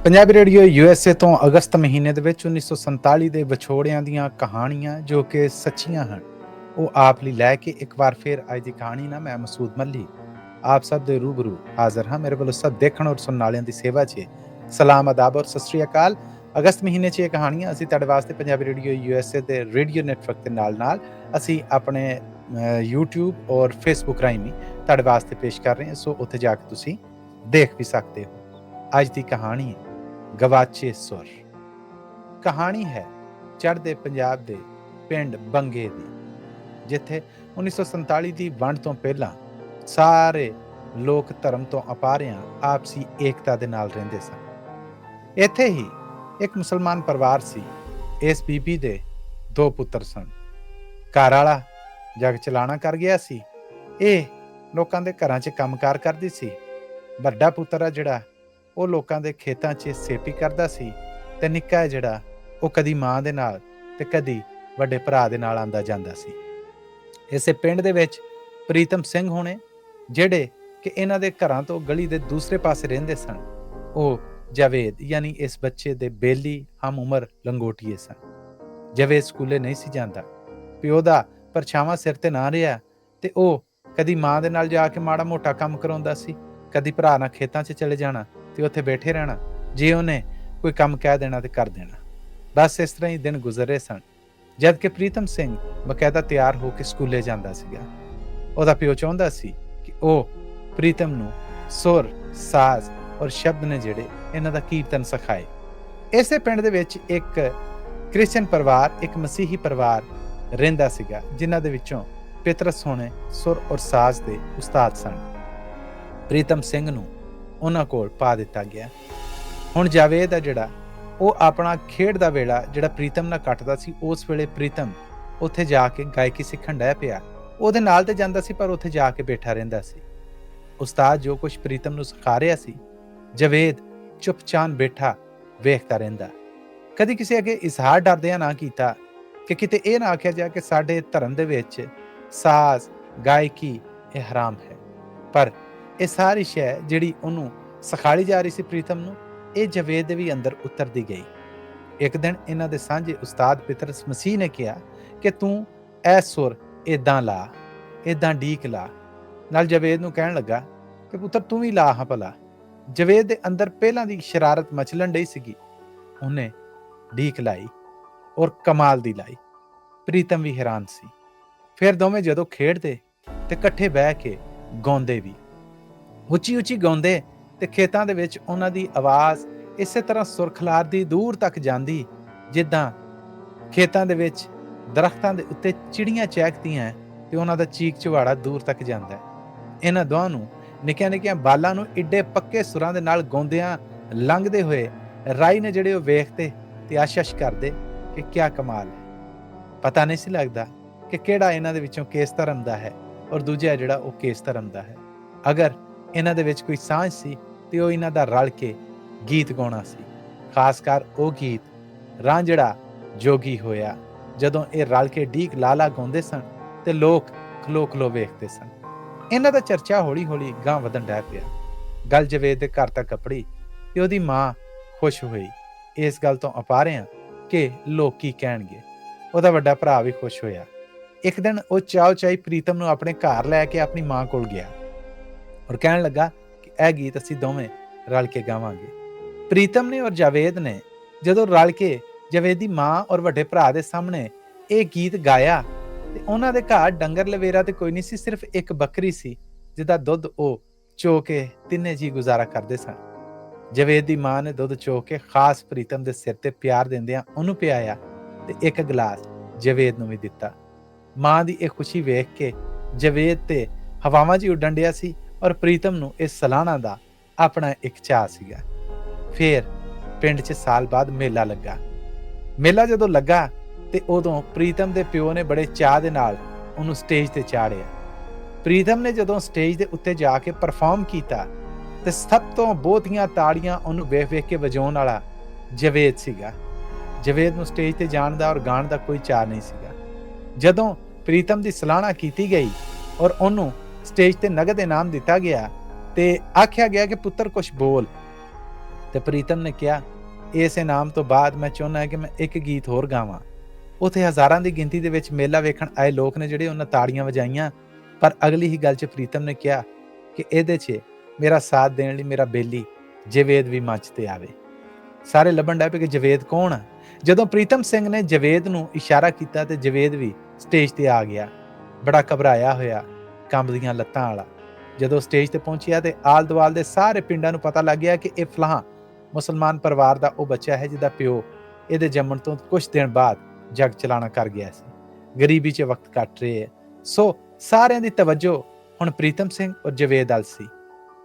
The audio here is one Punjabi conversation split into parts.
ਪੰਜਾਬੀ ਰੇਡੀਓ USA ਤੋਂ ਅਗਸਤ ਮਹੀਨੇ ਦੇ ਵਿੱਚ 1947 ਦੇ ਵਿਛੋੜਿਆਂ ਦੀਆਂ ਕਹਾਣੀਆਂ ਜੋ ਕਿ ਸੱਚੀਆਂ ਹਨ, ਉਹ ਆਪ ਲਈ ਲੈ ਕੇ ਇੱਕ ਵਾਰ ਫਿਰ ਅੱਜ ਦੀ ਕਹਾਣੀ ਨਾਲ ਮੈਂ ਮਸੂਦ ਮੱਲੀ ਆਪ ਸਭ ਦੇ ਰੂਬਰੂ ਹਾਜ਼ਰ ਹਾਂ। ਮੇਰੇ ਵੱਲੋਂ ਸਭ ਦੇਖਣ ਔਰ ਸੁਣਨ ਵਾਲਿਆਂ ਦੀ ਸੇਵਾ 'ਚ ਸਲਾਮ, ਆਦਾਬ ਔਰ ਸਤਿ ਸ਼੍ਰੀ ਅਕਾਲ। ਅਗਸਤ ਮਹੀਨੇ 'ਚ ਇਹ ਕਹਾਣੀਆਂ ਅਸੀਂ ਤੁਹਾਡੇ ਵਾਸਤੇ ਪੰਜਾਬੀ ਰੇਡੀਓ USA ਦੇ ਰੇਡੀਓ ਨੈਟਵਰਕ ਦੇ ਨਾਲ ਅਸੀਂ ਆਪਣੇ YouTube ਔਰ Facebook ਰਾਹੀਂ ਵੀ ਤੁਹਾਡੇ ਵਾਸਤੇ ਪੇਸ਼ ਕਰ ਰਹੇ ਹਾਂ, ਸੋ ਉੱਥੇ ਜਾ ਕੇ ਤੁਸੀਂ ਦੇਖ ਵੀ ਸਕਦੇ ਹੋ। ਅੱਜ ਦੀ ਕਹਾਣੀ ਹੈ ਗਵਾਚੇ ਸੁਰ। ਕਹਾਣੀ ਹੈ ਚੜ੍ਹਦੇ ਪੰਜਾਬ ਦੇ ਪਿੰਡ ਬੰਗੇ ਦੀ, ਜਿੱਥੇ 1947 ਦੀ ਵੰਡ ਤੋਂ ਪਹਿਲਾਂ ਸਾਰੇ ਲੋਕ ਧਰਮ ਤੋਂ ਅਪਾਰਿਆਂ ਆਪਸੀ ਏਕਤਾ ਦੇ ਨਾਲ ਰਹਿੰਦੇ ਸਨ। ਇੱਥੇ ਹੀ ਇੱਕ ਮੁਸਲਮਾਨ ਪਰਿਵਾਰ ਸੀ। ਇਸ ਬੀਬੀ ਦੇ 2 ਪੁੱਤਰ ਸਨ। ਘਰ ਵਾਲਾ ਜਗ ਚਲਾਣਾ ਕਰ ਗਿਆ ਸੀ, ਇਹ ਲੋਕਾਂ ਦੇ ਘਰਾਂ 'ਚ ਕੰਮਕਾਰ ਕਰਦੀ ਸੀ। ਵੱਡਾ ਪੁੱਤਰ ਆ ਜਿਹੜਾ, ਉਹ ਲੋਕਾਂ ਦੇ ਖੇਤਾਂ 'ਚ ਸੇਪੀ ਕਰਦਾ ਸੀ, ਤੇ ਨਿੱਕਾ ਜਿਹੜਾ ਉਹ ਕਦੀ ਮਾਂ ਦੇ ਨਾਲ ਤੇ ਕਦੀ ਵੱਡੇ ਭਰਾ ਦੇ ਨਾਲ ਆਉਂਦਾ ਜਾਂਦਾ ਸੀ। ਇਸੇ ਪਿੰਡ ਦੇ ਵਿੱਚ ਪ੍ਰੀਤਮ ਸਿੰਘ ਹੋਣੇ, ਜਿਹੜੇ ਕਿ ਇਹਨਾਂ ਦੇ ਘਰਾਂ ਤੋਂ ਗਲੀ ਦੇ ਦੂਸਰੇ ਪਾਸੇ ਰਹਿੰਦੇ ਸਨ, ਉਹ ਜਾਵੇਦ ਯਾਨੀ ਇਸ ਬੱਚੇ ਦੇ ਬੇਲੀ ਹਮ ਉਮਰ ਲੰਗੋਟੀਏ ਸਨ। ਜਾਵੇਦ ਸਕੂਲੇ ਨਹੀਂ ਸੀ ਜਾਂਦਾ। ਪਿਓ ਦਾ ਪਰਛਾਵਾਂ ਸਿਰ ਤੇ ਨਾ ਰਿਹਾ, ਤੇ ਉਹ ਕਦੀ ਮਾਂ ਦੇ ਨਾਲ ਜਾ ਕੇ ਮਾੜਾ ਮੋਟਾ ਕੰਮ ਕਰਾਉਂਦਾ ਸੀ, ਕਦੀ ਭਰਾ ਨਾਲ ਖੇਤਾਂ 'ਚ ਚਲੇ ਜਾਣਾ ਤੇ ਉੱਥੇ ਬੈਠੇ ਰਹਿਣਾ। ਜੇ ਉਹਨੇ ਕੋਈ ਕੰਮ ਕਹਿ ਦੇਣਾ ਤੇ ਕਰ ਦੇਣਾ। ਬਸ ਇਸ ਤਰ੍ਹਾਂ ਹੀ ਦਿਨ ਗੁਜ਼ਰ ਰਹੇ ਸਨ, ਜਦ ਕਿ ਪ੍ਰੀਤਮ ਸਿੰਘ ਬਕਾਇਦਾ ਤਿਆਰ ਹੋ ਕੇ ਸਕੂਲੇ ਜਾਂਦਾ ਸੀਗਾ। ਉਹਦਾ ਪਿਓ ਚਾਹੁੰਦਾ ਸੀ ਕਿ ਉਹ ਪ੍ਰੀਤਮ ਨੂੰ ਸੁਰ, ਸਾਜ਼ ਔਰ ਸ਼ਬਦ ਨੇ ਜਿਹੜੇ ਇਹਨਾਂ ਦਾ ਕੀਰਤਨ ਸਿਖਾਏ। ਇਸੇ ਪਿੰਡ ਦੇ ਵਿੱਚ ਇੱਕ ਕ੍ਰਿਸਚਨ ਪਰਿਵਾਰ, ਇੱਕ ਮਸੀਹੀ ਪਰਿਵਾਰ ਰਹਿੰਦਾ ਸੀਗਾ, ਜਿਨ੍ਹਾਂ ਦੇ ਵਿੱਚੋਂ ਪਿਤਰਸ ਹੋਣੇ ਸੁਰ ਔਰ ਸਾਜ਼ ਦੇ ਉਸਤਾਦ ਸਨ। ਪ੍ਰੀਤਮ ਸਿੰਘ ਨੂੰ ਉਹਨਾਂ ਕੋਲ ਪਾ ਦਿੱਤਾ ਗਿਆ। ਹੁਣ ਜਾਵੇਦ ਆ ਜਿਹੜਾ, ਉਹ ਆਪਣਾ ਖੇਡ ਦਾ ਵੇਲਾ ਜਿਹੜਾ ਪ੍ਰੀਤਮ ਨਾਲ ਕੱਟਦਾ ਸੀ, ਉਸ ਵੇਲੇ ਪ੍ਰੀਤਮ ਉੱਥੇ ਜਾ ਕੇ ਗਾਇਕੀ ਸਿੱਖਣ ਡਿਆ ਪਿਆ। ਉਹਦੇ ਨਾਲ ਤੇ ਜਾਂਦਾ ਸੀ, ਪਰ ਉੱਥੇ ਜਾ ਕੇ ਬੈਠਾ ਰਹਿੰਦਾ ਸੀ। ਉਸਤਾਦ ਜੋ ਕੁਝ ਪ੍ਰੀਤਮ ਨੂੰ ਸਿਖਾ ਰਿਹਾ ਸੀ, ਜਾਵੇਦ ਚੁੱਪਚਾਪ ਬੈਠਾ ਵੇਖਦਾ ਰਹਿੰਦਾ। ਕਦੀ ਕਿਸੇ ਅੱਗੇ ਇਜ਼ਹਾਰ ਡਰਦਿਆਂ ਨਾ ਕੀਤਾ ਕਿ ਕਿਤੇ ਇਹ ਨਾ ਆਖਿਆ ਜਾ ਕਿ ਸਾਡੇ ਧਰਮ ਦੇ ਵਿੱਚ ਸਾਜ਼, ਗਾਇਕੀ ਇਹ ਹਰਾਮ ਹੈ। ਪਰ ਇਹ ਸਾਰੀ ਸ਼ੈ ਜਿਹੜੀ ਉਹਨੂੰ ਸਿਖਾਈ ਜਾ ਰਹੀ ਸੀ ਪ੍ਰੀਤਮ ਨੂੰ, ਇਹ ਜਾਵੇਦ ਦੇ ਵੀ ਅੰਦਰ ਉਤਰਦੀ ਗਈ। ਇੱਕ ਦਿਨ ਇਹਨਾਂ ਦੇ ਸਾਂਝੇ ਉਸਤਾਦ ਪਿਤਰਸ ਮਸੀਹ ਨੇ ਕਿਹਾ ਕਿ ਤੂੰ ਇਹ ਸੁਰ ਏਦਾਂ ਲਾ, ਏਦਾਂ ਡੀਕ ਲਾ। ਨਾਲ ਜਾਵੇਦ ਨੂੰ ਕਹਿਣ ਲੱਗਾ ਕਿ ਪੁੱਤਰ ਤੂੰ ਵੀ ਲਾ ਹਾਂ ਭਲਾ। ਜਾਵੇਦ ਦੇ ਅੰਦਰ ਪਹਿਲਾਂ ਦੀ ਸ਼ਰਾਰਤ ਮਚਲਣ ਡਈ ਸੀਗੀ। ਉਹਨੇ ਡੀਕ ਲਾਈ ਔਰ ਕਮਾਲ ਦੀ ਲਾਈ। ਪ੍ਰੀਤਮ ਵੀ ਹੈਰਾਨ ਸੀ। ਫਿਰ ਦੋਵੇਂ ਜਦੋਂ ਖੇਡਦੇ ਤੇ ਇਕੱਠੇ ਬਹਿ ਕੇ ਗਾਉਂਦੇ ਵੀ, ਉੱਚੀ ਉੱਚੀ ਗਾਉਂਦੇ, ਤੇ ਖੇਤਾਂ ਦੇ ਵਿੱਚ ਉਹਨਾਂ ਦੀ ਆਵਾਜ਼ ਇਸੇ ਤਰ੍ਹਾਂ ਸੁਰਖਲਾਰਦੀ ਦੂਰ ਤੱਕ ਜਾਂਦੀ, ਜਿੱਦਾਂ ਖੇਤਾਂ ਦੇ ਵਿੱਚ ਦਰਖਤਾਂ ਦੇ ਉੱਤੇ ਚਿੜੀਆਂ ਚਹਿਕਦੀਆਂ ਤੇ ਉਹਨਾਂ ਦਾ ਚੀਕ ਚਵਾੜਾ ਦੂਰ ਤੱਕ ਜਾਂਦਾ। ਇਹਨਾਂ ਦੋਹਾਂ ਨੂੰ ਨਿੱਕੀਆਂ ਨਿੱਕੀਆਂ ਬਾਲਾਂ ਨੂੰ ਏਡੇ ਪੱਕੇ ਸੁਰਾਂ ਦੇ ਨਾਲ ਗਾਉਂਦਿਆਂ ਲੰਘਦੇ ਹੋਏ ਰਾਈ ਨੇ ਜਿਹੜੇ ਉਹ ਵੇਖਦੇ ਤੇ ਆਸ਼ਸ਼ ਕਰਦੇ ਕਿ ਕਿਆ ਕਮਾਲ ਹੈ। ਪਤਾ ਨਹੀਂ ਸੀ ਲੱਗਦਾ ਕਿ ਕਿਹੜਾ ਇਹਨਾਂ ਦੇ ਵਿੱਚੋਂ ਕਿਸ ਧਰਮ ਦਾ ਹੈ ਔਰ ਦੂਜਾ ਜਿਹੜਾ ਉਹ ਕਿਸ ਧਰਮ ਦਾ ਹੈ। ਅਗਰ ਇਹਨਾਂ ਦੇ ਵਿੱਚ ਕੋਈ ਸਾਂਝ ਸੀ ਤੇ ਉਹ ਇਹਨਾਂ ਦਾ ਰਲ ਕੇ ਗੀਤ ਗਾਉਣਾ ਸੀ। ਖਾਸ ਕਰ ਉਹ ਗੀਤ ਰਾਂਝੜਾ ਜੋਗੀ ਹੋਇਆ, ਜਦੋਂ ਇਹ ਰਲ ਕੇ ਡੀਕ ਲਾਲਾ ਗਾਉਂਦੇ ਸਨ ਤੇ ਲੋਕ ਖਲੋ ਖਲੋ ਵੇਖਦੇ ਸਨ। ਇਹਨਾਂ ਦਾ ਚਰਚਾ ਹੌਲੀ ਹੌਲੀ ਗਾਂ ਵਧਣ ਡਿਆ ਪਿਆ। ਗੱਲ ਜਾਵੇਦ ਦੇ ਘਰ ਤੱਕ ਕੱਪੜੀ ਤੇ ਉਹਦੀ ਮਾਂ ਖੁਸ਼ ਹੋਈ ਇਸ ਗੱਲ ਤੋਂ ਅਪਾਰਿਆਂ ਕਿ ਲੋਕ ਕੀ ਕਹਿਣਗੇ। ਉਹਦਾ ਵੱਡਾ ਭਰਾ ਵੀ ਖੁਸ਼ ਹੋਇਆ। ਇੱਕ ਦਿਨ ਉਹ ਚਾਉ ਚਾਈ ਪ੍ਰੀਤਮ ਨੂੰ ਆਪਣੇ ਘਰ ਲੈ ਕੇ ਆਪਣੀ ਮਾਂ ਕੋਲ ਗਿਆ ਔਰ ਕਹਿਣ ਲੱਗਾ ਕਿ ਇਹ ਗੀਤ ਅਸੀਂ ਦੋਵੇਂ ਰਲ ਕੇ ਗਾਵਾਂਗੇ। ਪ੍ਰੀਤਮ ਨੇ ਔਰ ਜਾਵੇਦ ਨੇ ਜਦੋਂ ਰਲ ਕੇ ਜਾਵੇਦ ਦੀ ਮਾਂ ਔਰ ਵੱਡੇ ਭਰਾ ਦੇ ਸਾਹਮਣੇ ਇਹ ਗੀਤ ਗਾਇਆ, ਤੇ ਉਹਨਾਂ ਦੇ ਘਰ ਡੰਗਰ ਲਵੇਰਾ ਤੇ ਕੋਈ ਨਹੀਂ ਸੀ, ਸਿਰਫ ਇੱਕ ਬੱਕਰੀ ਸੀ ਜਿਹਦਾ ਦੁੱਧ ਉਹ ਚੋ ਕੇ ਤਿੰਨੇ ਜੀ ਗੁਜ਼ਾਰਾ ਕਰਦੇ ਸਨ। ਜਾਵੇਦ ਦੀ ਮਾਂ ਨੇ ਦੁੱਧ ਚੋ ਕੇ ਖਾਸ ਪ੍ਰੀਤਮ ਦੇ ਸਿਰ ਤੇ ਪਿਆਰ ਦਿੰਦਿਆਂ ਉਹਨੂੰ ਪਿਆਇਆ ਤੇ ਇੱਕ ਗਲਾਸ ਜਾਵੇਦ ਨੂੰ ਵੀ ਦਿੱਤਾ। ਮਾਂ ਦੀ ਇਹ ਖੁਸ਼ੀ ਵੇਖ ਕੇ ਜਾਵੇਦ ਤੇ ਹਵਾਵਾਂ 'ਚ ਉੱਡਣ ਡਿਆ ਸੀ ਔਰ ਪ੍ਰੀਤਮ ਨੂੰ ਇਸ ਸਲਾਨਾ ਦਾ ਆਪਣਾ ਇੱਕ ਚਾਅ ਸੀਗਾ। ਫਿਰ ਪਿੰਡ 'ਚ ਸਾਲ ਬਾਅਦ ਮੇਲਾ ਲੱਗਾ। ਮੇਲਾ ਜਦੋਂ ਲੱਗਾ ਤੇ ਉਦੋਂ ਪ੍ਰੀਤਮ ਦੇ ਪਿਓ ਨੇ ਬੜੇ ਚਾਅ ਦੇ ਨਾਲ ਉਹਨੂੰ ਸਟੇਜ ਤੇ ਚਾੜਿਆ। ਪ੍ਰੀਤਮ ਨੇ ਜਦੋਂ ਸਟੇਜ ਦੇ ਉੱਤੇ ਜਾ ਕੇ ਪਰਫਾਰਮ ਕੀਤਾ ਤੇ ਸਭ ਤੋਂ ਬਹੁਤੀਆਂ ਤਾੜੀਆਂ ਉਹਨੂੰ ਵੇਖ ਵੇਖ ਕੇ ਵਜਾਉਣ ਵਾਲਾ ਜਾਵੇਦ ਸੀਗਾ। ਜਾਵੇਦ ਨੂੰ ਸਟੇਜ ਤੇ ਜਾਣ ਦਾ ਔਰ ਗਾਣ ਦਾ ਕੋਈ ਚਾਅ ਨਹੀਂ ਸੀਗਾ। ਜਦੋਂ ਪ੍ਰੀਤਮ ਦੀ ਸਲਾਹਣਾ ਕੀਤੀ ਗਈ ਔਰ ਉਹਨੂੰ ਸਟੇਜ ਤੇ ਨਗਦ ਇਨਾਮ ਦਿੱਤਾ ਗਿਆ ਤੇ ਆਖਿਆ ਗਿਆ ਕਿ ਪੁੱਤਰ ਕੁਛ ਬੋਲ, ਤੇ ਪ੍ਰੀਤਮ ਨੇ ਕਿਹਾ, ਇਸ ਇਨਾਮ ਤੋਂ ਬਾਅਦ ਮੈਂ ਚਾਹੁੰਦਾ ਕਿ ਮੈਂ ਇੱਕ ਗੀਤ ਹੋਰ ਗਾਵਾਂ। ਉੱਥੇ ਹਜ਼ਾਰਾਂ ਦੀ ਗਿਣਤੀ ਦੇ ਵਿੱਚ ਮੇਲਾ ਵੇਖਣ ਆਏ ਲੋਕ ਨੇ ਜਿਹੜੇ ਉਹਨਾਂ ਤਾੜੀਆਂ ਵਜਾਈਆਂ, ਪਰ ਅਗਲੀ ਹੀ ਗੱਲ 'ਚ ਪ੍ਰੀਤਮ ਨੇ ਕਿਹਾ ਕਿ ਇਹਦੇ 'ਚ ਮੇਰਾ ਸਾਥ ਦੇਣ ਲਈ ਮੇਰਾ ਬੇਲੀ ਜਵੇਦ ਵੀ ਮੰਚ ਤੇ ਆਵੇ। ਸਾਰੇ ਲੱਭਣ ਡੈ ਪਏ ਕਿ ਜਵੇਦ ਕੌਣ ਆ। ਜਦੋਂ ਪ੍ਰੀਤਮ ਸਿੰਘ ਨੇ ਜਵੇਦ ਨੂੰ ਇਸ਼ਾਰਾ ਕੀਤਾ ਤੇ ਜਵੇਦ ਵੀ ਸਟੇਜ ਤੇ ਆ ਗਿਆ, ਬੜਾ ਘਬਰਾਇਆ ਹੋਇਆ, ਕੰਬਦੀਆਂ ਲੱਤਾਂ ਵਾਲਾ। ਜਦੋਂ ਸਟੇਜ ਤੇ ਪਹੁੰਚਿਆ ਤੇ ਆਲ ਦੁਆਲ ਦੇ ਸਾਰੇ ਪਿੰਡਾਂ ਨੂੰ ਪਤਾ ਲੱਗ ਗਿਆ ਕਿ ਇਹ ਫਲਾਹ ਮੁਸਲਮਾਨ ਪਰਿਵਾਰ ਦਾ ਉਹ ਬੱਚਾ ਹੈ ਜਿਹਦਾ ਪਿਓ ਇਹਦੇ ਜੰਮਣ ਤੋਂ ਕੁਝ ਦਿਨ ਬਾਅਦ ਜਗ ਚਲਾਣਾ ਕਰ ਗਿਆ ਸੀ। ਗਰੀਬੀ 'ਚ ਵਕਤ ਕੱਟ ਰਹੇ ਹੈ। ਸੋ ਸਾਰਿਆਂ ਦੀ ਤਵੱਜੋ ਹੁਣ ਪ੍ਰੀਤਮ ਸਿੰਘ ਔਰ ਜਵੇਦ ਵੱਲ ਸੀ।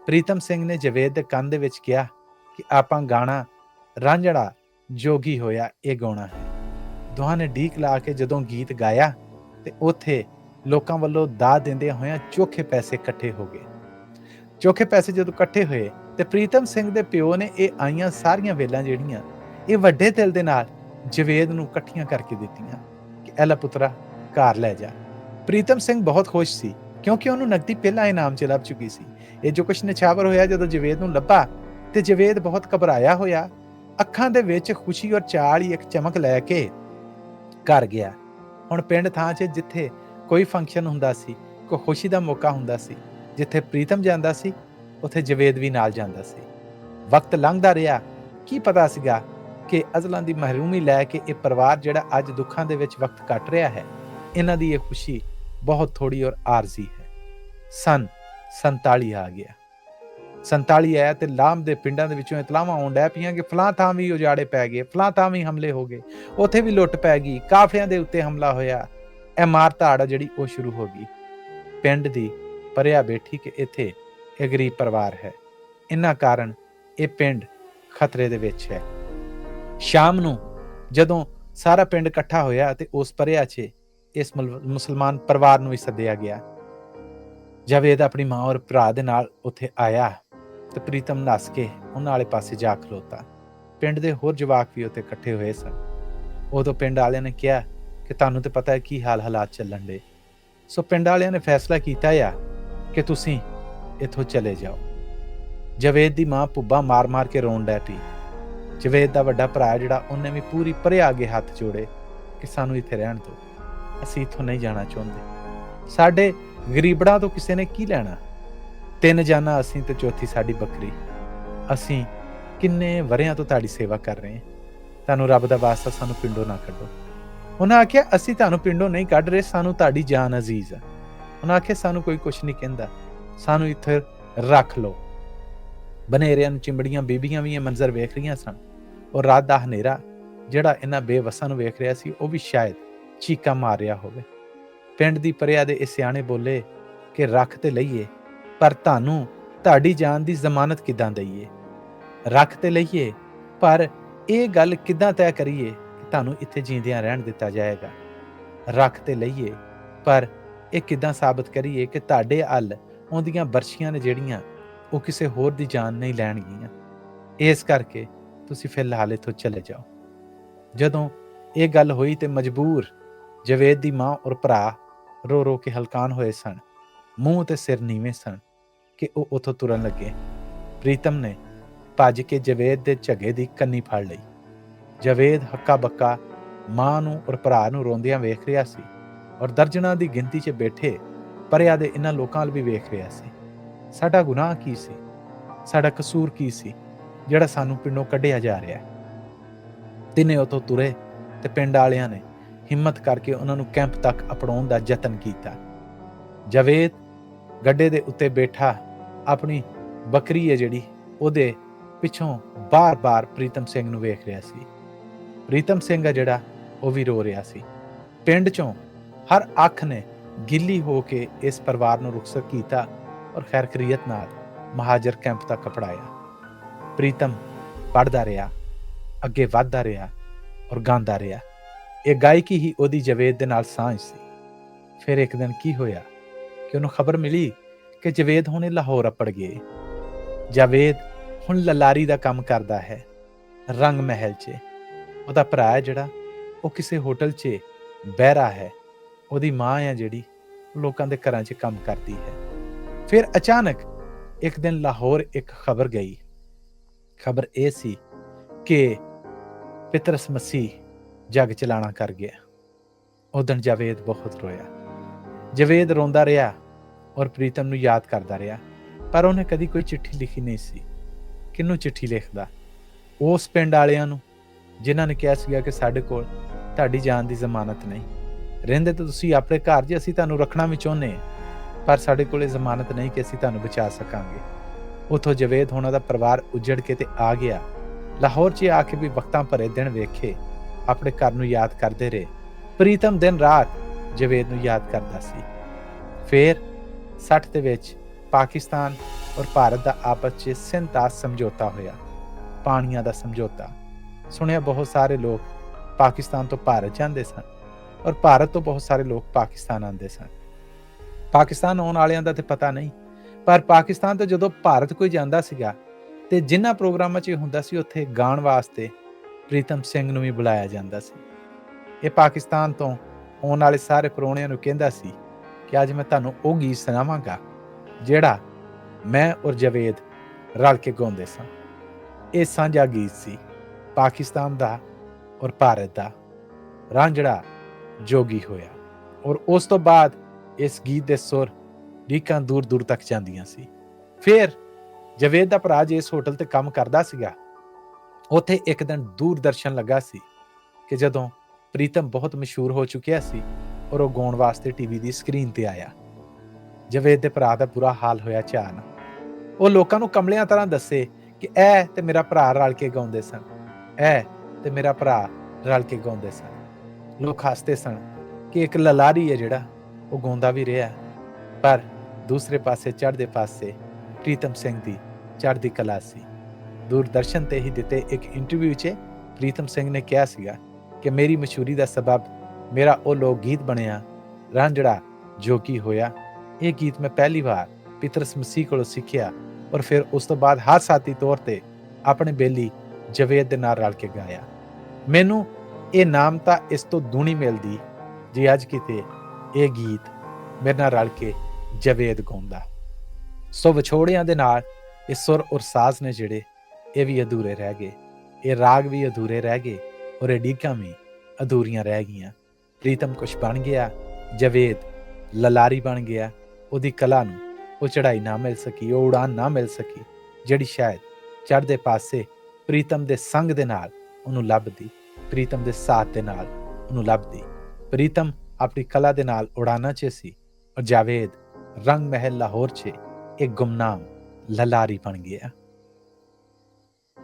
ਪ੍ਰੀਤਮ ਸਿੰਘ ਨੇ ਜਵੇਦ ਦੇ ਕੰਨ ਦੇ ਵਿੱਚ ਕਿਹਾ ਕਿ ਆਪਾਂ ਗਾਣਾ ਰਾਂਝੜਾ ਜੋਗੀ ਹੋਇਆ ਇਹ ਗਾਉਣਾ ਹੈ। ਦੋਹਾਂ ਨੇ ਢੀਕ ਲਾ ਕੇ ਜਦੋਂ ਗੀਤ ਗਾਇਆ ਤੇ ਉੱਥੇ ਲੋਕਾਂ ਵੱਲੋਂ ਦਾਅ ਦਿੰਦਿਆਂ ਹੋਇਆਂ ਚੋਖੇ ਪੈਸੇ ਇਕੱਠੇ ਹੋ ਗਏ। ਚੋਖੇ ਪੈਸੇ ਜਦੋਂ ਇਕੱਠੇ ਹੋਏ ਤੇ ਪ੍ਰੀਤਮ ਸਿੰਘ ਦੇ ਪਿਓ ਨੇ ਇਹ ਆਈਆਂ ਸਾਰੀਆਂ ਵੇਲਾਂ ਜਿਹੜੀਆਂ ਇਹ ਵੱਡੇ ਦਿਲ ਦੇ ਨਾਲ ਜਵੇਦ ਨੂੰ ਇਕੱਠੀਆਂ ਕਰਕੇ ਦਿੱਤੀਆਂ ਕਿ ਐ ਲੈ ਪੁੱਤਰਾ ਘਰ ਲੈ ਜਾ। ਪ੍ਰੀਤਮ ਸਿੰਘ ਬਹੁਤ ਖੁਸ਼ ਸੀ ਕਿਉਂਕਿ ਉਹਨੂੰ ਨਕਦੀ ਪਹਿਲਾਂ ਇਨਾਮ 'ਚ ਲੱਭ ਚੁੱਕੀ ਸੀ। ਇਹ ਜੋ ਕੁਛ ਨਿਛਾਵਰ ਹੋਇਆ ਜਦੋਂ ਜਵੇਦ ਨੂੰ ਲੱਭਾ ਤੇ ਜਵੇਦ ਬਹੁਤ ਘਬਰਾਇਆ ਹੋਇਆ, ਅੱਖਾਂ ਦੇ ਵਿੱਚ ਖੁਸ਼ੀ ਔਰ ਚਾਅ ਹੀ ਇੱਕ ਚਮਕ ਲੈ ਕੇ ਘਰ ਗਿਆ। ਹੁਣ ਪਿੰਡ ਥਾਂ 'ਚ ਜਿੱਥੇ ਕੋਈ ਫੰਕਸ਼ਨ ਹੁੰਦਾ ਸੀ, ਕੋਈ ਖੁਸ਼ੀ ਦਾ ਮੌਕਾ ਹੁੰਦਾ ਸੀ, ਜਿੱਥੇ ਪ੍ਰੀਤਮ ਜਾਂਦਾ ਸੀ ਉੱਥੇ ਜਵੇਦ ਵੀ ਨਾਲ ਜਾਂਦਾ ਸੀ। ਵਕਤ ਲੰਘਦਾ ਰਿਹਾ, ਕੀ ਪਤਾ ਸੀਗਾ ਕਿ ਅਜ਼ਲਾਂ ਦੀ ਮਹਿਰੂਮੀ ਲੈ ਕੇ ਇਹ ਪਰਿਵਾਰ ਜਿਹੜਾ ਅੱਜ ਦੁੱਖਾਂ ਦੇ ਵਿੱਚ ਵਕਤ ਕੱਟ ਰਿਹਾ ਹੈ, ਇਹਨਾਂ ਦੀ ਇਹ ਖੁਸ਼ੀ ਬਹੁਤ ਥੋੜੀ ਔਰ ਆਰਜ਼ੀ ਹੈ। ਸਨ 47 ਆ ਗਿਆ। 47 ਆਇਆ ਤੇ ਲਾਮ ਦੇ ਪਿੰਡਾਂ ਦੇ ਵਿੱਚੋਂ ਇਤਲਾਹਾਂ ਆਉਣ ਡੈ ਪਈਆਂ ਕਿ ਫਲਾਂ ਥਾਂ ਵੀ ਉਜਾੜੇ ਪੈ ਗਏ, ਫਲਾਂ ਥਾਂ ਵੀ ਹਮਲੇ ਹੋ ਗਏ, ਉੱਥੇ ਵੀ ਲੁੱਟ ਪੈ ਗਈ, ਕਾਫਲਿਆਂ ਦੇ ਉੱਤੇ ਹਮਲਾ ਹੋਇਆ। ਇਹ ਮਾਰ ਧਾੜ ਜਿਹੜੀ ਉਹ ਸ਼ੁਰੂ ਹੋ ਗਈ। ਪਿੰਡ ਦੀ ਪਰਿਆ ਬੈਠੀ ਕਿ ਇੱਥੇ ਇਹ ਗਰੀਬ ਪਰਿਵਾਰ ਹੈ, ਇਹਨਾਂ ਕਾਰਨ ਇਹ ਪਿੰਡ ਖਤਰੇ ਦੇ ਵਿੱਚ ਹੈ। ਸ਼ਾਮ ਨੂੰ ਜਦੋਂ ਸਾਰਾ ਪਿੰਡ ਇਕੱਠਾ ਹੋਇਆ ਤੇ ਉਸ ਪਰਿਆ 'ਚ ਇਸ ਮੁਸਲਮਾਨ ਪਰਿਵਾਰ ਨੂੰ ਵੀ ਸੱਦਿਆ ਗਿਆ। ਜਵੇਦ ਆਪਣੀ ਮਾਂ ਔਰ ਭਰਾ ਦੇ ਨਾਲ ਉੱਥੇ ਆਇਆ ਤੇ ਪ੍ਰੀਤਮ ਨੱਸ ਕੇ ਉਹਨਾਂ ਵਾਲੇ ਪਾਸੇ ਜਾ ਖਲੋਤਾ। ਪਿੰਡ ਦੇ ਹੋਰ ਜਵਾਕ ਵੀ ਉੱਥੇ ਇਕੱਠੇ ਹੋਏ ਸਨ। ਉਦੋਂ ਪਿੰਡ ਵਾਲਿਆਂ ਨੇ ਕਿਹਾ ਕਿ ਤੁਹਾਨੂੰ ਤੇ ਪਤਾ ਹੈ ਕੀ ਹਾਲਾਤ ਚੱਲਣ ਡੇ, ਸੋ ਪਿੰਡ ਵਾਲਿਆਂ ਨੇ ਫੈਸਲਾ ਕੀਤਾ ਆ ਕਿ ਤੁਸੀਂ ਇੱਥੋਂ ਚਲੇ ਜਾਓ। ਜਵੇਦ ਦੀ ਮਾਂ ਪੁੱਬਾ ਮਾਰ ਮਾਰ ਕੇ ਰੋਣ ਡੈ ਪਈ। ਜਵੇਦ ਦਾ ਵੱਡਾ ਭਰਾ ਜਿਹੜਾ ਉਹਨੇ ਵੀ ਪੂਰੀ ਪਰਿਆ ਅੱਗੇ ਹੱਥ ਜੋੜੇ ਕਿ ਸਾਨੂੰ ਇੱਥੇ ਰਹਿਣ ਦਿਓ, ਅਸੀਂ ਇੱਥੋਂ ਨਹੀਂ ਜਾਣਾ ਚਾਹੁੰਦੇ। ਸਾਡੇ ਗਰੀਬੜਾਂ ਤੋਂ ਕਿਸੇ ਨੇ ਕੀ ਲੈਣਾ? 3 ਜਾਨਾਂ ਅਸੀਂ ਤੇ ਚੌਥੀ ਸਾਡੀ ਬੱਕਰੀ। ਅਸੀਂ ਕਿੰਨੇ ਵਰਿਆਂ ਤੋਂ ਤੁਹਾਡੀ ਸੇਵਾ ਕਰ ਰਹੇ ਹਾਂ, ਤੁਹਾਨੂੰ ਰੱਬ ਦਾ ਵਾਸਤਾ ਸਾਨੂੰ ਪਿੰਡੋਂ ਨਾ ਕੱਢੋ। ਉਹਨਾਂ ਆਖਿਆ ਅਸੀਂ ਤੁਹਾਨੂੰ ਪਿੰਡੋਂ ਨਹੀਂ ਕੱਢ ਰਹੇ, ਸਾਨੂੰ ਤੁਹਾਡੀ ਜਾਨ ਅਜ਼ੀਜ਼ ਆ। ਉਹਨਾਂ ਆਖਿਆ ਸਾਨੂੰ ਕੋਈ ਕੁਛ ਨਹੀਂ ਕਹਿੰਦਾ, ਸਾਨੂੰ ਇੱਥੇ ਰੱਖ ਲਓ। ਬਨੇਰਿਆਂ ਨੂੰ ਚਿੰਬੜੀਆਂ ਬੀਬੀਆਂ ਵੀ ਇਹ ਮੰਜ਼ਰ ਵੇਖ ਰਹੀਆਂ ਸਨ ਔਰ ਰਾਤ ਦਾ ਹਨੇਰਾ ਜਿਹੜਾ ਇਹਨਾਂ ਬੇਵਸਾਂ ਨੂੰ ਵੇਖ ਰਿਹਾ ਸੀ ਉਹ ਵੀ ਸ਼ਾਇਦ ਚੀਕਾਂ ਮਾਰ ਰਿਹਾ ਹੋਵੇ। ਪਿੰਡ ਦੀ ਪਰਿਆ ਦੇ ਇਹ ਸਿਆਣੇ ਬੋਲੇ ਕਿ ਰੱਖ ਤੇ ਲਈਏ, ਪਰ ਤੁਹਾਨੂੰ ਤੁਹਾਡੀ ਜਾਨ ਦੀ ਜ਼ਮਾਨਤ ਕਿੱਦਾਂ ਦਈਏ? ਰੱਖ ਤੇ ਲਈਏ, ਪਰ ਇਹ ਗੱਲ ਕਿੱਦਾਂ ਤੈਅ ਕਰੀਏ ਕਿ ਤੁਹਾਨੂੰ ਇੱਥੇ ਜੀਂਦਿਆਂ ਰਹਿਣ ਦਿੱਤਾ ਜਾਏਗਾ? ਰੱਖ ਤੇ ਲਈਏ, ਪਰ ਇਹ ਕਿੱਦਾਂ ਸਾਬਤ ਕਰੀਏ ਕਿ ਤੁਹਾਡੇ ਅੱਲ ਉਹਦੀਆਂ ਬਰਸ਼ੀਆਂ ਨੇ ਜਿਹੜੀਆਂ ਉਹ ਕਿਸੇ ਹੋਰ ਦੀ ਜਾਨ ਨਹੀਂ ਲੈਣਗੀਆਂ? ਇਸ ਕਰਕੇ ਤੁਸੀਂ ਫਿਲਹਾਲ ਇੱਥੋਂ ਚਲੇ ਜਾਓ। ਜਦੋਂ ਇਹ ਗੱਲ ਹੋਈ ਤੇ ਮਜਬੂਰ ਜਵੇਦ ਦੀ ਮਾਂ ਔਰ ਭਰਾ ਰੋ ਰੋ ਕੇ ਹਲਕਾਨ ਹੋਏ ਸਨ, ਮੂੰਹ ਤੇ ਸਿਰ ਨੀਵੇਂ ਸਨ ਕਿ ਉਹ ਉੱਥੋਂ ਤੁਰਨ ਲੱਗੇ। ਪ੍ਰੀਤਮ ਨੇ ਭੱਜ ਕੇ ਜਵੇਦ ਦੇ ਝੱਗੇ ਦੀ ਕੰਨੀ ਫੜ ਲਈ। ਜਵੇਦ ਹੱਕਾ ਬੱਕਾ ਮਾਂ ਨੂੰ ਔਰ ਭਰਾ ਨੂੰ ਰੋਂਦਿਆਂ ਵੇਖ ਰਿਹਾ ਸੀ ਔਰ ਦਰਜਨਾਂ ਦੀ ਗਿਣਤੀ 'ਚ ਬੈਠੇ ਪਰਿਆ ਦੇ ਇਹਨਾਂ ਲੋਕਾਂ ਵੱਲ ਵੀ ਵੇਖ ਰਿਹਾ ਸੀ। ਸਾਡਾ ਗੁਨਾਹ ਕੀ ਸੀ? ਸਾਡਾ ਕਸੂਰ ਕੀ ਸੀ ਜਿਹੜਾ ਸਾਨੂੰ ਪਿੰਡੋਂ ਕੱਢਿਆ ਜਾ ਰਿਹਾ? ਤਿੰਨੇ ਉੱਥੋਂ ਤੁਰੇ ਤੇ ਪਿੰਡ ਵਾਲਿਆਂ ਨੇ ਹਿੰਮਤ ਕਰਕੇ ਉਹਨਾਂ ਨੂੰ ਕੈਂਪ ਤੱਕ ਅਪਣਾਉਣ ਦਾ ਯਤਨ ਕੀਤਾ। ਜਵੇਦ ਗੱਡੇ ਦੇ ਉੱਤੇ ਬੈਠਾ ਆਪਣੀ ਬੱਕਰੀ ਹੈ ਜਿਹੜੀ ਉਹਦੇ ਪਿੱਛੋਂ ਬਾਰ-ਬਾਰ ਪ੍ਰੀਤਮ ਸਿੰਘ ਨੂੰ ਵੇਖ ਰਿਹਾ ਸੀ। ਪ੍ਰੀਤਮ ਸਿੰਘ ਆ ਜਿਹੜਾ ਉਹ ਵੀ ਰੋ ਰਿਹਾ ਸੀ। ਪਿੰਡ ਚੋਂ ਹਰ ਅੱਖ ਨੇ ਗਿੱਲੀ ਹੋ ਕੇ ਇਸ ਪਰਿਵਾਰ ਨੂੰ ਰੁਖਸਤ ਕੀਤਾ ਔਰ ਖੈਰਖਰੀਅਤ ਨਾਲ ਮਹਾਜਰ ਕੈਂਪ ਤੱਕ ਅਪੜਾਇਆ। ਪ੍ਰੀਤਮ ਪੜ੍ਹਦਾ ਰਿਹਾ, ਅੱਗੇ ਵੱਧਦਾ ਰਿਹਾ ਔਰ ਗਾਉਂਦਾ ਰਿਹਾ। ਇਹ ਗਾਇਕੀ ਹੀ ਉਹਦੀ ਜਵੇਦ ਦੇ ਨਾਲ ਸਾਂਝ ਸੀ। ਫਿਰ ਇੱਕ ਦਿਨ ਕੀ ਹੋਇਆ ਕਿ ਉਹਨੂੰ ਖਬਰ ਮਿਲੀ ਕਿ ਜਵੇਦ ਹੁਣੇ ਲਾਹੌਰ ਅਪੜ ਗਏ। ਜਵੇਦ ਹੁਣ ਲਲਾਰੀ ਦਾ ਕੰਮ ਕਰਦਾ ਹੈ ਰੰਗ ਮਹਿਲ 'ਚ। ਉਹਦਾ ਭਰਾ ਹੈ ਜਿਹੜਾ ਉਹ ਕਿਸੇ ਹੋਟਲ 'ਚ ਬਹਿਰਾ ਹੈ। ਉਹਦੀ ਮਾਂ ਹੈ ਜਿਹੜੀ ਲੋਕਾਂ ਦੇ ਘਰਾਂ 'ਚ ਕੰਮ ਕਰਦੀ ਹੈ। ਫਿਰ ਅਚਾਨਕ ਇੱਕ ਦਿਨ ਲਾਹੌਰ ਇੱਕ ਖਬਰ ਗਈ ਖਬਰ ਇਹ ਸੀ ਕਿ ਪਿਤਰਸ ਮਸੀਹ ਜੱਗ ਚਲਾਣਾ ਕਰ ਗਿਆ। ਉਦਣ ਜਾਵੇਦ ਬਹੁਤ ਰੋਇਆ। ਜਾਵੇਦ ਰੋਂਦਾ ਰਿਹਾ ਔਰ ਪ੍ਰੀਤਮ ਨੂੰ ਯਾਦ ਕਰਦਾ ਰਿਹਾ, ਪਰ ਉਹਨੇ ਕਦੀ ਕੋਈ ਚਿੱਠੀ ਲਿਖੀ ਨਹੀਂ ਸੀ। ਕਿਹਨੂੰ ਚਿੱਠੀ ਲਿਖਦਾ? ਉਸ ਪਿੰਡ ਵਾਲਿਆਂ ਨੂੰ ਜਿਨ੍ਹਾਂ ਨੇ ਕਿਹਾ ਸੀਗਾ ਕਿ ਸਾਡੇ ਕੋਲ ਤੁਹਾਡੀ ਜਾਨ ਦੀ ਜ਼ਮਾਨਤ ਨਹੀਂ, ਰਹਿੰਦੇ ਤਾਂ ਤੁਸੀਂ ਆਪਣੇ ਘਰ 'ਚ, ਅਸੀਂ ਤੁਹਾਨੂੰ ਰੱਖਣਾ ਵੀ ਚਾਹੁੰਦੇ ਹਾਂ, ਪਰ ਸਾਡੇ ਕੋਲ ਇਹ ਜ਼ਮਾਨਤ ਨਹੀਂ ਕਿ ਅਸੀਂ ਤੁਹਾਨੂੰ ਬਚਾ ਸਕਾਂਗੇ। ਉੱਥੋਂ ਜਾਵੇਦ ਹੋਣਾ ਦਾ ਪਰਿਵਾਰ ਉੱਜੜ ਕੇ ਤੇ ਆ ਗਿਆ। ਲਾਹੌਰ 'ਚ ਆ ਕੇ ਵੀ ਵਕਤਾਂ ਭਰੇ ਦਿਨ ਵੇਖੇ, ਆਪਣੇ ਘਰ ਨੂੰ ਯਾਦ ਕਰਦੇ ਰਹੇ। ਪ੍ਰੀਤਮ ਦਿਨ ਰਾਤ ਜਾਵੇਦ ਨੂੰ ਯਾਦ ਕਰਦਾ ਸੀ। ਫਿਰ 60 ਦੇ ਵਿੱਚ ਪਾਕਿਸਤਾਨ ਔਰ ਭਾਰਤ ਦਾ ਆਪਸ 'ਚ ਸਿੰਧ ਦਾ ਸਮਝੌਤਾ ਹੋਇਆ, ਪਾਣੀਆਂ ਦਾ ਸਮਝੌਤਾ। ਸੁਣਿਆ ਬਹੁਤ ਸਾਰੇ ਲੋਕ ਪਾਕਿਸਤਾਨ ਤੋਂ ਭਾਰਤ ਜਾਂਦੇ ਸਨ ਔਰ ਭਾਰਤ ਤੋਂ ਬਹੁਤ ਸਾਰੇ ਲੋਕ ਪਾਕਿਸਤਾਨ ਆਉਂਦੇ ਸਨ। ਪਾਕਿਸਤਾਨ ਆਉਣ ਵਾਲਿਆਂ ਦਾ ਤੇ ਪਤਾ ਨਹੀਂ, ਪਰ ਪਾਕਿਸਤਾਨ ਤੋਂ ਜਦੋਂ ਭਾਰਤ ਕੋਈ ਜਾਂਦਾ ਸੀਗਾ ਤੇ ਜਿਨ੍ਹਾਂ ਪ੍ਰੋਗਰਾਮਾਂ 'ਚ ਹੁੰਦਾ ਸੀ ਉੱਥੇ ਗਾਣ ਵਾਸਤੇ ਪ੍ਰੀਤਮ ਸਿੰਘ ਨੂੰ ਵੀ ਬੁਲਾਇਆ ਜਾਂਦਾ ਸੀ। ਇਹ ਪਾਕਿਸਤਾਨ ਤੋਂ ਆਉਣ ਵਾਲੇ ਸਾਰੇ ਪ੍ਰਾਹੁਣਿਆਂ ਨੂੰ ਕਹਿੰਦਾ ਸੀ ਕਿ ਅੱਜ ਮੈਂ ਤੁਹਾਨੂੰ ਉਹ ਗੀਤ ਸੁਣਾਵਾਂਗਾ ਜਿਹੜਾ ਮੈਂ ਔਰ ਜਾਵੇਦ ਰਲ ਕੇ ਗਾਉਂਦੇ ਸਾਂ। ਇਹ ਸਾਂਝਾ ਗੀਤ ਸੀ ਪਾਕਿਸਤਾਨ ਦਾ ਔਰ ਭਾਰਤ ਦਾ, ਰਾਂਝੜਾ ਜੋਗੀ ਹੋਇਆ। ਔਰ ਉਸ ਤੋਂ ਬਾਅਦ ਇਸ ਗੀਤ ਦੇ ਸੁਰ ਲੀਕਾਂ ਦੂਰ ਦੂਰ ਤੱਕ ਜਾਂਦੀਆਂ ਸੀ। ਫਿਰ ਜਾਵੇਦ ਦਾ ਭਰਾ ਜਿਸ ਹੋਟਲ ਤੇ ਕੰਮ ਕਰਦਾ ਸੀਗਾ, ਉੱਥੇ ਇੱਕ ਦਿਨ ਦੂਰਦਰਸ਼ਨ ਲੱਗਾ ਸੀ ਕਿ ਜਦੋਂ ਪ੍ਰੀਤਮ ਬਹੁਤ ਮਸ਼ਹੂਰ ਹੋ ਚੁੱਕਿਆ ਸੀ ਔਰ ਉਹ ਗਾਉਣ ਵਾਸਤੇ ਟੀਵੀ ਦੀ ਸਕਰੀਨ ਤੇ ਆਇਆ। ਜਾਵੇਦ ਦੇ ਭਰਾ ਦਾ ਬੁਰਾ ਹਾਲ ਹੋਇਆ ਚਾਅ ਨਾਲ। ਉਹ ਲੋਕਾਂ ਨੂੰ ਕਮਲਿਆਂ ਤਰ੍ਹਾਂ ਦੱਸੇ ਕਿ ਇਹ ਤੇ ਮੇਰਾ ਭਰਾ ਰਲ ਕੇ ਗਾਉਂਦੇ ਸਨ, ਇਹ ਤੇ ਮੇਰਾ ਭਰਾ ਰਲ ਕੇ ਗਾਉਂਦੇ ਸਨ। ਲੋਕ ਹੱਸਦੇ ਸਨ ਕਿ ਇੱਕ ਲਲਾਰੀ ਹੈ ਜਿਹੜਾ ਉਹ ਗਾਉਂਦਾ ਵੀ ਰਿਹਾ, ਪਰ ਦੂਸਰੇ ਪਾਸੇ ਚੜ੍ਹਦੇ ਪਾਸੇ ਪ੍ਰੀਤਮ ਸਿੰਘ ਦੀ ਚੜ੍ਹਦੀ ਕਲਾ ਸੀ। ਦੂਰਦਰਸ਼ਨ ਤੇ ਹੀ ਦਿੱਤੇ ਇੱਕ ਇੰਟਰਵਿਊ 'ਚ ਪ੍ਰੀਤਮ ਸਿੰਘ ਨੇ ਕਿਹਾ ਸੀਗਾ ਕਿ ਮੇਰੀ ਮਸ਼ਹੂਰੀ ਦਾ ਸਬਬ ਮੇਰਾ ਉਹ ਲੋਕ ਗੀਤ ਬਣਿਆ ਰਾਂਝੜਾ ਜੋਗੀ ਹੋਇਆ। ਇਹ ਗੀਤ ਮੈਂ ਪਹਿਲੀ ਵਾਰ ਪਿਤਰਸ ਮਸੀਹ ਕੋਲੋਂ ਸਿੱਖਿਆ ਔਰ ਫਿਰ ਉਸ ਤੋਂ ਬਾਅਦ ਹਰ ਸਾਥੀ ਤੌਰ ਤੇ ਆਪਣੇ ਬੇਲੀ ਜਾਵੇਦ ਦੇ ਨਾਲ ਰਲ ਕੇ ਗਾਇਆ। ਮੈਨੂੰ ਇਹ ਨਾਮਤਾ ਇਸ ਤੋਂ ਦੂਣੀ ਮਿਲਦੀ ਜੇ ਅੱਜ ਕਿਤੇ ਇਹ ਗੀਤ ਮੇਰੇ ਨਾਲ ਰਲ ਕੇ ਜਾਵੇਦ ਗਾਉਂਦਾ। ਸੋ ਵਿਛੋੜਿਆਂ ਦੇ ਨਾਲ ਇਹ ਸੁਰ ਔਰ ਸਾਜ਼ ਨੇ ਜਿਹੜੇ ਇਹ ਵੀ ਅਧੂਰੇ ਰਹਿ ਗਏ, ਇਹ ਰਾਗ ਵੀ ਅਧੂਰੇ ਰਹਿ ਗਏ ਔਰ ਇਹ ਡੀਕਾਂ ਵੀ ਅਧੂਰੀਆਂ ਰਹਿ ਗਈਆਂ। ਪ੍ਰੀਤਮ ਕੁਛ ਬਣ ਗਿਆ, ਜਾਵੇਦ ਲਲਾਰੀ ਬਣ ਗਿਆ। ਉਹਦੀ ਕਲਾ ਨੂੰ ਉਹ ਚੜ੍ਹਾਈ ਨਾ ਮਿਲ ਸਕੀ, ਉਹ ਉਡਾਨ ਨਾ ਮਿਲ ਸਕੀ ਜਿਹੜੀ ਸ਼ਾਇਦ ਚੜ੍ਹਦੇ ਪਾਸੇ ਪ੍ਰੀਤਮ ਦੇ ਸੰਗ ਦੇ ਨਾਲ ਉਹਨੂੰ ਲੱਭਦੀ, ਪ੍ਰੀਤਮ ਦੇ ਸਾਥ ਦੇ ਨਾਲ ਉਹਨੂੰ ਲੱਭਦੀ। ਪ੍ਰੀਤਮ ਆਪਣੀ ਕਲਾ ਦੇ ਨਾਲ ਉਡਾਨਾਂ 'ਚ ਸੀ ਔਰ ਜਾਵੇਦ ਰੰਗ ਮਹਿਲ ਲਾਹੌਰ 'ਚ ਇੱਕ ਗੁਮਨਾਮ ਲਲਾਰੀ ਬਣ ਗਿਆ।